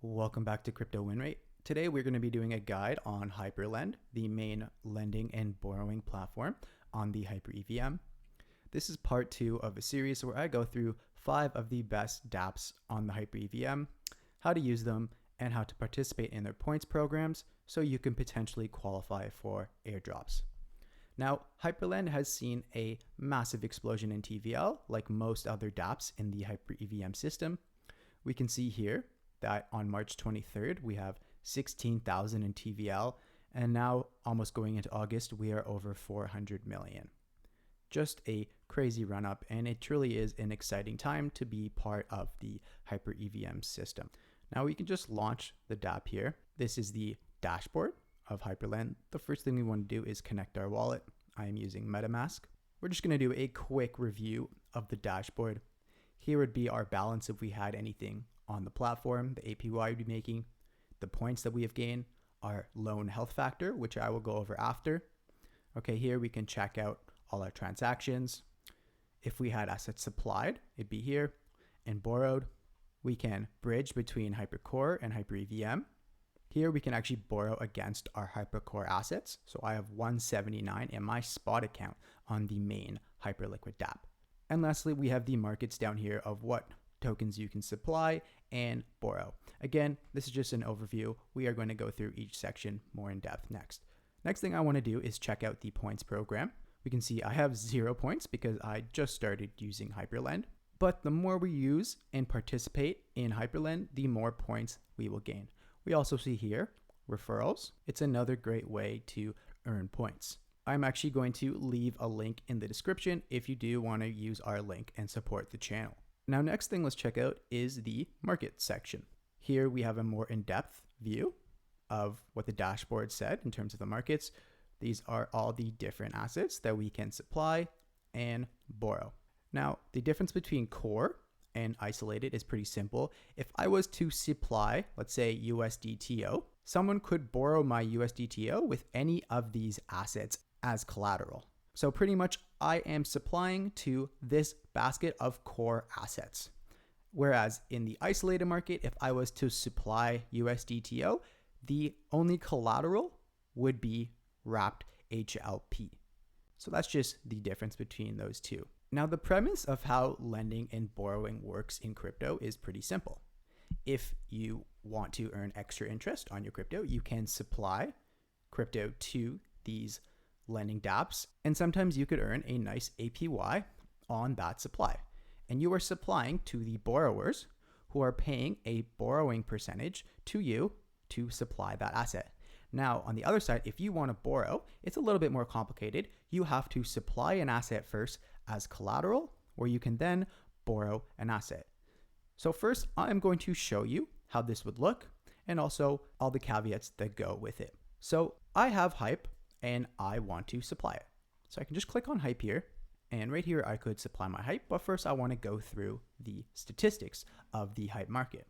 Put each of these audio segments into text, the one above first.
Welcome back to Crypto Win Rate. Today we're going to be doing a guide on HyperLend, the main lending and borrowing platform on the HyperEVM. This is part 2 of a series where I go through 5 of the best dApps on the HyperEVM, how to use them, and how to participate in their points programs so you can potentially qualify for airdrops. Now, HyperLend has seen a massive explosion in TVL, like most other dApps in the HyperEVM system. We can see here that on March 23rd, we have 16,000 in TVL, and now almost going into August, we are over 400 million. Just a crazy run up, and it truly is an exciting time to be part of the HyperEVM system. Now we can just launch the dApp here. This is the dashboard of HyperLend. The first thing we want to do is connect our wallet. I am using MetaMask. We're just going to do a quick review of the dashboard. Here would be our balance if we had anything on the platform, the APY we'd be making, the points that we have gained, our loan health factor, which I will go over after. Okay, here we can check out all our transactions. If we had assets supplied, it'd be here, and borrowed. We can bridge between Hypercore and HyperEVM. Here we can actually borrow against our Hypercore assets. So I have 179 in my spot account on the main Hyperliquid dApp. And lastly, we have the markets down here of what tokens you can supply and borrow. Again, this is just an overview. We are going to go through each section more in depth next. Next thing I want to do is check out the points program. We can see I have 0 points because I just started using HyperLend. But the more we use and participate in HyperLend, the more points we will gain. We also see here referrals. It's another great way to earn points. I'm actually going to leave a link in the description if you do want to use our link and support the channel. Now, next thing let's check out is the market section. Here we have a more in-depth view of what the dashboard said in terms of the markets. These are all the different assets that we can supply and borrow. Now, the difference between core and isolated is pretty simple. If I was to supply, let's say USDTO, someone could borrow my USDTO with any of these assets as collateral. So pretty much I am supplying to this basket of core assets. Whereas in the isolated market, if I was to supply USDTO, the only collateral would be wrapped HLP. So that's just the difference between those two. Now, the premise of how lending and borrowing works in crypto is pretty simple. If you want to earn extra interest on your crypto, you can supply crypto to these lending dApps, and sometimes you could earn a nice APY on that supply. And you are supplying to the borrowers who are paying a borrowing percentage to you to supply that asset. Now, on the other side, if you want to borrow, it's a little bit more complicated. You have to supply an asset first as collateral, where you can then borrow an asset. So first, I'm going to show you how this would look and also all the caveats that go with it. So I have Hype and I want to supply it. So I can just click on Hype here, and right here I could supply my Hype, but first I want to go through the statistics of the Hype market.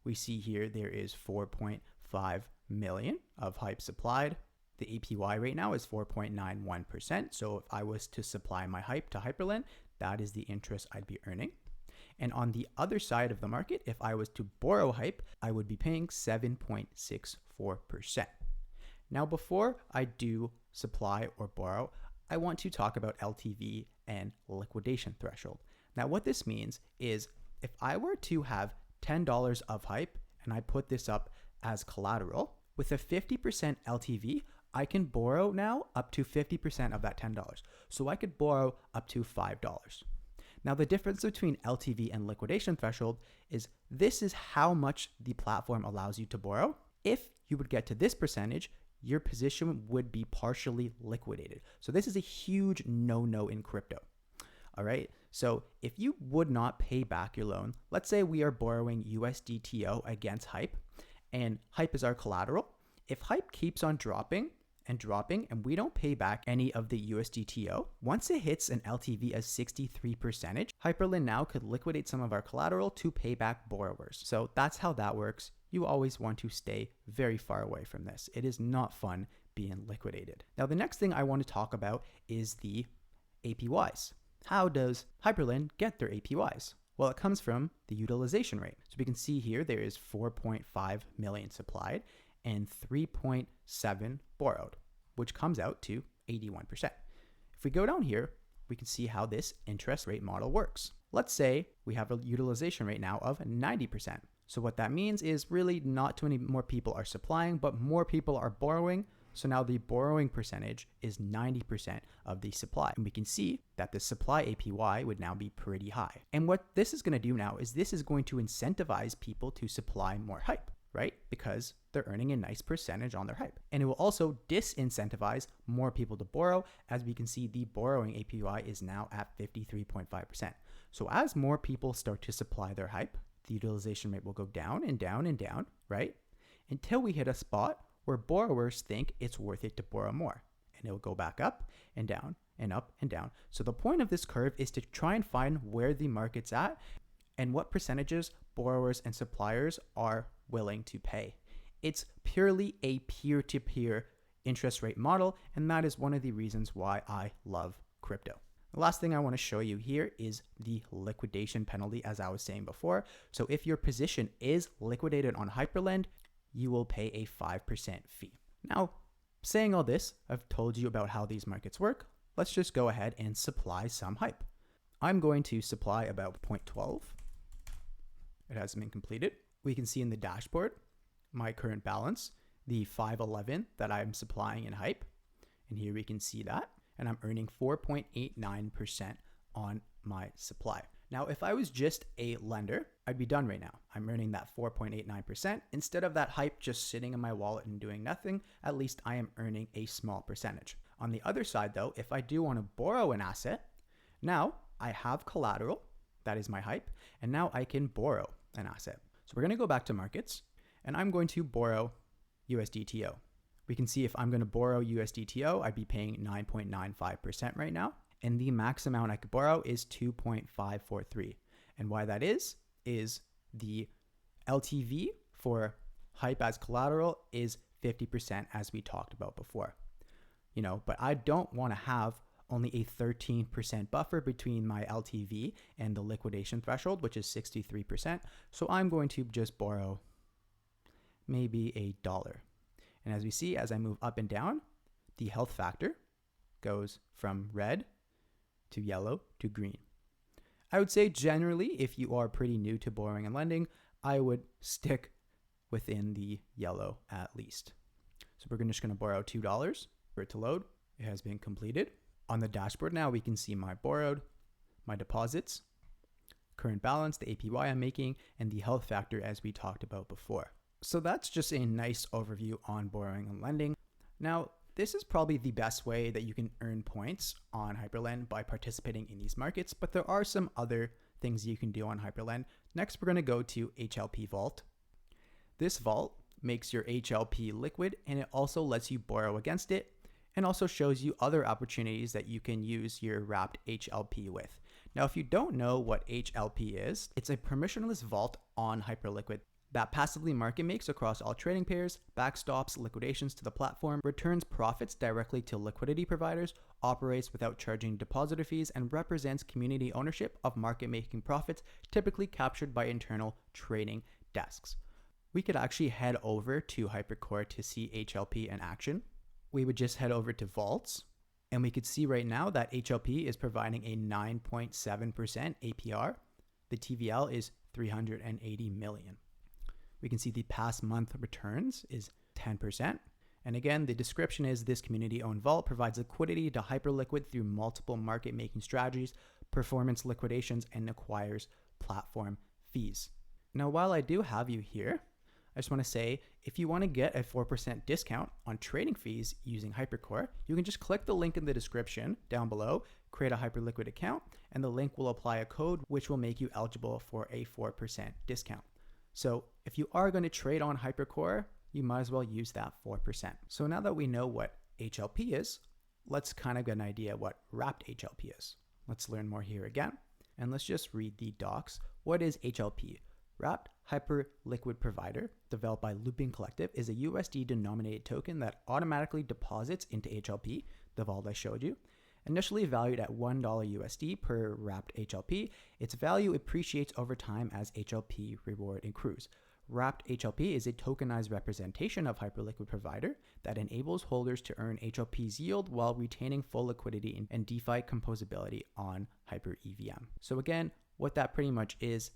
We see here there is 4.5 million of Hype supplied. The APY right now is 4.91%. So if I was to supply my Hype to HyperLend, that is the interest I'd be earning. And on the other side of the market, if I was to borrow Hype, I would be paying 7.64%. Now, before I do supply or borrow, I want to talk about LTV and liquidation threshold. Now, what this means is if I were to have $10 of Hype and I put this up as collateral, with a 50% LTV, I can borrow now up to 50% of that $10. So I could borrow up to $5. Now, the difference between LTV and liquidation threshold is this is how much the platform allows you to borrow. If you would get to this percentage, your position would be partially liquidated. So this is a huge no-no in crypto. All right. So if you would not pay back your loan, let's say we are borrowing USDTO against Hype, and Hype is our collateral. If Hype keeps on dropping and we don't pay back any of the USDTO, once it hits an LTV of 63%, HyperLend now could liquidate some of our collateral to pay back borrowers. So that's how that works. You always want to stay very far away from this. It is not fun being liquidated. Now, the next thing I want to talk about is the APYs. How does HyperLend get their APYs? Well, it comes from the utilization rate. So we can see here there is 4.5 million supplied and 3.7 borrowed, which comes out to 81%. If we go down here, we can see how this interest rate model works. Let's say we have a utilization rate now of 90%. So what that means is really not too many more people are supplying, but more people are borrowing. So now the borrowing percentage is 90% of the supply. And we can see that the supply APY would now be pretty high. And what this is going to do now is this is going to incentivize people to supply more hype, right? Because they're earning a nice percentage on their hype. And it will also disincentivize more people to borrow. As we can see, the borrowing APY is now at 53.5%. So as more people start to supply their hype, the utilization rate will go down and down and down, right? Until we hit a spot where borrowers think it's worth it to borrow more. And it will go back up and down and up and down. So the point of this curve is to try and find where the market's at and what percentages borrowers and suppliers are willing to pay. It's purely a peer-to-peer interest rate model, and that is one of the reasons why I love crypto. The last thing I want to show you here is the liquidation penalty, as I was saying before. So if your position is liquidated on HyperLend, you will pay a 5% fee. Now, saying all this, I've told you about how these markets work. Let's just go ahead and supply some hype. I'm going to supply about 0.12. It hasn't been completed. We can see in the dashboard my current balance, the 511 that I'm supplying in hype. And here we can see that. And I'm earning 4.89% on my supply. Now, if I was just a lender, I'd be done right now. I'm earning that 4.89%. Instead of that hype just sitting in my wallet and doing nothing, at least I am earning a small percentage. On the other side though, if I do want to borrow an asset, now I have collateral, that is my hype, and now I can borrow an asset. So we're going to go back to markets, and I'm going to borrow USDTO. We can see if I'm going to borrow USDTO, I'd be paying 9.95% right now. And the max amount I could borrow is 2.543. And why that is the LTV for hype as collateral is 50%, as we talked about before. But I don't want to have only a 13% buffer between my LTV and the liquidation threshold, which is 63%. So I'm going to just borrow maybe $1. And as we see, as I move up and down, the health factor goes from red to yellow to green. I would say generally, if you are pretty new to borrowing and lending, I would stick within the yellow at least. So we're just going to borrow $2 for it to load. It has been completed. On the dashboard now, we can see my borrowed, my deposits, current balance, the APY I'm making, and the health factor as we talked about before. So that's just a nice overview on borrowing and lending. Now, this is probably the best way that you can earn points on HyperLend by participating in these markets, but there are some other things you can do on HyperLend. Next, we're going to go to HLP Vault. This vault makes your HLP liquid, and it also lets you borrow against it, and also shows you other opportunities that you can use your wrapped HLP with. Now, if you don't know what HLP is, it's a permissionless vault on Hyperliquid that passively market makes across all trading pairs, backstops liquidations to the platform, returns profits directly to liquidity providers, operates without charging depositor fees, and represents community ownership of market making profits typically captured by internal trading desks. We could actually head over to Hypercore to see HLP in action. We would just head over to vaults, and we could see right now that HLP is providing a 9.7% APR. The TVL is 380 million. We can see the past month returns is 10%. And again, the description is this community-owned vault provides liquidity to Hyperliquid through multiple market-making strategies, performance liquidations, and acquires platform fees. Now, while I do have you here, I just want to say, if you want to get a 4% discount on trading fees using Hypercore, you can just click the link in the description down below, create a Hyperliquid account, and the link will apply a code which will make you eligible for a 4% discount. So if you are going to trade on Hypercore, you might as well use that 4%. So now that we know what HLP is, let's kind of get an idea what wrapped HLP is. Let's learn more here again. And let's just read the docs. What is HLP? Wrapped Hyperliquid Provider, developed by Looping Collective, is a USD denominated token that automatically deposits into HLP, the vault I showed you, Initially valued at $1 USD per wrapped HLP, its value appreciates over time as HLP reward accrues. Wrapped HLP is a tokenized representation of Hyperliquid Provider that enables holders to earn HLP's yield while retaining full liquidity and DeFi composability on HyperEVM. So again, what that pretty much is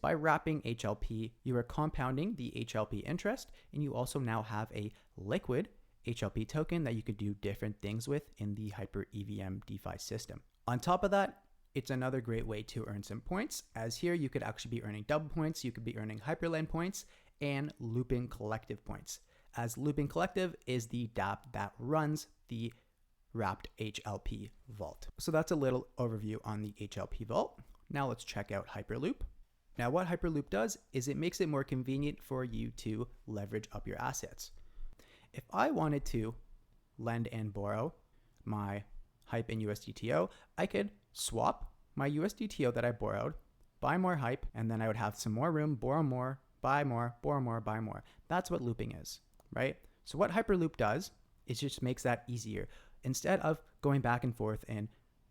by wrapping HLP, you are compounding the HLP interest, and you also now have a liquid HLP token that you could do different things with in the HyperEVM DeFi system. On top of that, it's another great way to earn some points, as here you could actually be earning double points, you could be earning HyperLend points, and Looping Collective points, as Looping Collective is the dApp that runs the wrapped HLP vault. So that's a little overview on the HLP vault. Now let's check out Hyperloop. Now what Hyperloop does is it makes it more convenient for you to leverage up your assets. If I wanted to lend and borrow my Hype and USDTO, I could swap my USDTO that I borrowed, buy more Hype, and then I would have some more room, borrow more, buy more, borrow more, buy more. That's what looping is, right? So what Hyperloop does is just makes that easier. Instead of going back and forth and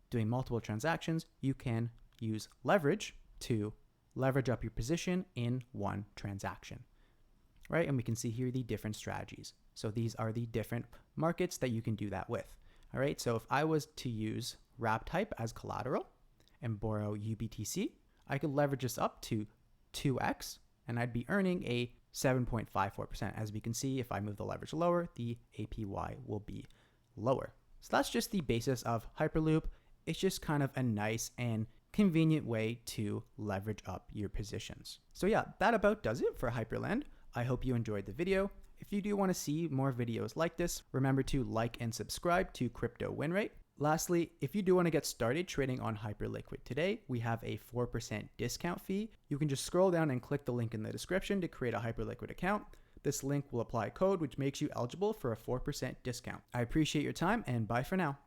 doing multiple transactions, you can use leverage to leverage up your position in one transaction, right? And we can see here the different strategies. So these are the different markets that you can do that with. All right, so if I was to use wrapped Hype as collateral and borrow UBTC, I could leverage this up to 2x and I'd be earning a 7.54%. As we can see, if I move the leverage lower, the APY will be lower. So that's just the basis of Hyperloop. It's just kind of a nice and convenient way to leverage up your positions. So yeah, that about does it for HyperLend. I hope you enjoyed the video. If you do want to see more videos like this, remember to like and subscribe to Crypto Winrate. Lastly, if you do want to get started trading on Hyperliquid today, we have a 4% discount fee. You can just scroll down and click the link in the description to create a Hyperliquid account. This link will apply a code which makes you eligible for a 4% discount. I appreciate your time and bye for now.